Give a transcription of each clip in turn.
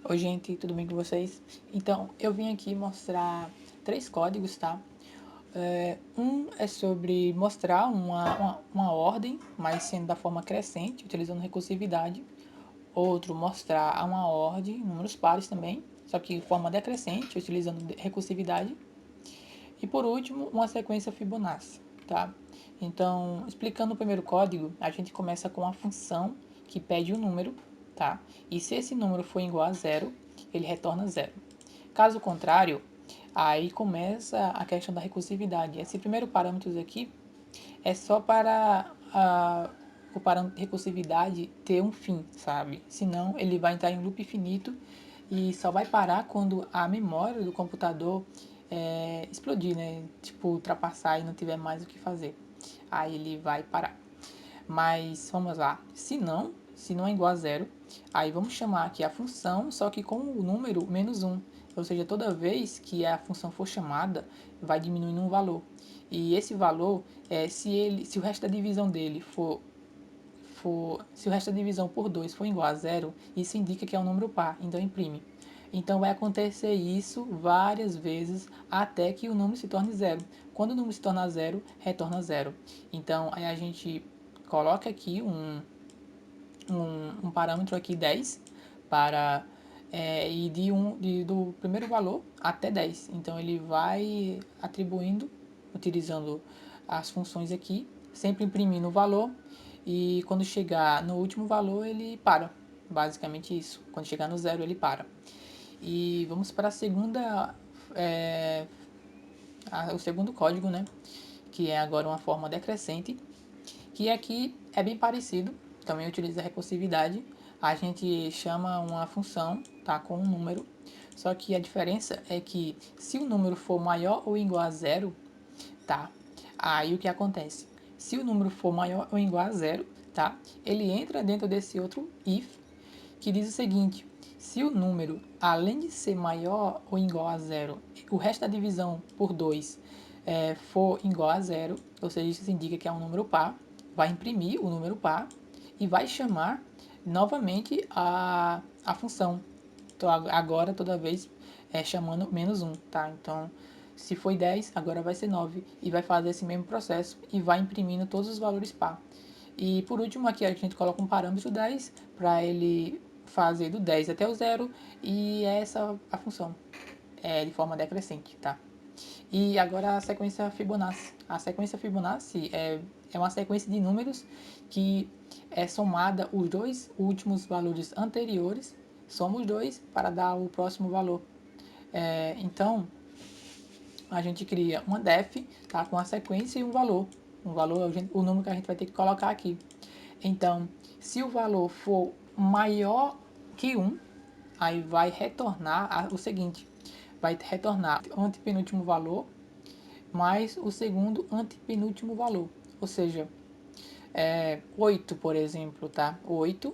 Oi gente, tudo bem com vocês? Então, eu vim aqui mostrar 3 códigos, tá? Um é sobre mostrar uma ordem, mas sendo da forma crescente, utilizando recursividade. Outro, mostrar uma ordem, números pares também, só que de forma decrescente, utilizando recursividade. E por último, uma sequência Fibonacci, tá? Então, explicando o primeiro código, a gente começa com a função que pede um número, tá? E se esse número for igual a zero, ele retorna zero. Caso contrário, aí começa a questão da recursividade. Esse primeiro parâmetro aqui é só para o parâmetro de recursividade ter um fim, sabe? Senão ele vai entrar em loop infinito e só vai parar quando a memória do computador explodir, né? Tipo, ultrapassar e não tiver mais o que fazer. Aí ele vai parar. Mas vamos lá. Se não é igual a zero, aí vamos chamar aqui a função, só que com o número menos 1. Ou seja, toda vez que a função for chamada, vai diminuindo um valor. E esse valor, se o resto da divisão dele se o resto da divisão por 2 for igual a zero, isso indica que é um número par, então imprime. Então vai acontecer isso várias vezes até que o número se torne zero. Quando o número se torna zero, retorna zero. Então aí a gente coloca aqui um parâmetro aqui 10 para ir do primeiro valor até 10. Então ele vai atribuindo, utilizando as funções aqui, sempre imprimindo o valor e quando chegar no último valor ele para. Basicamente isso. Quando chegar no zero ele para. E vamos para a segunda, o segundo código, né? Que é agora uma forma decrescente, que aqui é bem parecido, também utiliza recursividade. A gente chama uma função, tá, com um número, só que a diferença é que se o número for maior ou igual a zero, tá, aí o que acontece? Se o número for maior ou igual a zero, tá, ele entra dentro desse outro if, que diz o seguinte: se o número, além de ser maior ou igual a zero, o resto da divisão por 2 for igual a zero, ou seja, isso indica que é um número par, vai imprimir o número par e vai chamar novamente a função. Então, agora, toda vez, chamando menos 1, tá? Então, se foi 10, agora vai ser 9 e vai fazer esse mesmo processo e vai imprimindo todos os valores par. E por último, aqui a gente coloca um parâmetro 10 para ele fazer do 10 até o zero e essa a função, de forma decrescente, tá? E agora a sequência Fibonacci. A sequência Fibonacci é uma sequência de números que é somada os dois últimos valores anteriores, soma os dois para dar o próximo valor. Então, a gente cria uma def, tá, com a sequência e um valor. Um valor, o número que a gente vai ter que colocar aqui. Então, se o valor for maior que 1, aí vai retornar o seguinte: vai retornar o antepenúltimo valor mais o segundo antepenúltimo valor. Ou seja, 8, por exemplo, tá? 8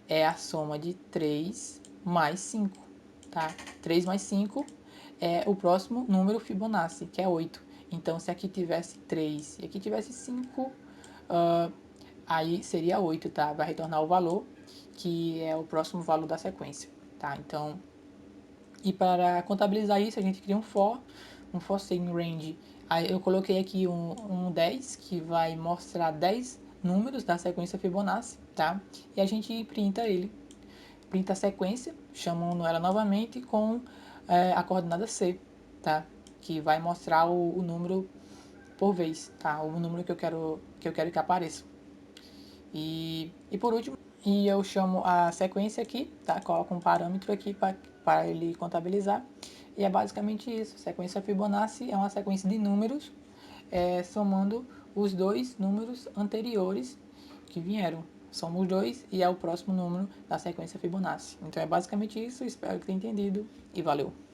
é a soma de 3 mais 5, tá? 3 mais 5 é o próximo número Fibonacci, que é 8. Então, se aqui tivesse 3 e aqui tivesse 5, aí seria 8, tá? Vai retornar o valor, que é o próximo valor da sequência, tá? Então, e para contabilizar isso, a gente cria um for segment range. Aí eu coloquei aqui um 10, que vai mostrar 10 números da sequência Fibonacci, tá? E a gente printa ele. Printa a sequência, chamando ela novamente com a coordenada C, tá? Que vai mostrar o número por vez, tá? O número que eu quero que apareça. E por último, eu chamo a sequência aqui, tá? Coloco um parâmetro aqui para ele contabilizar. E é basicamente isso. Sequência Fibonacci é uma sequência de números somando os dois números anteriores que vieram. Somos dois e é o próximo número da sequência Fibonacci. Então é basicamente isso. Espero que tenha entendido e valeu.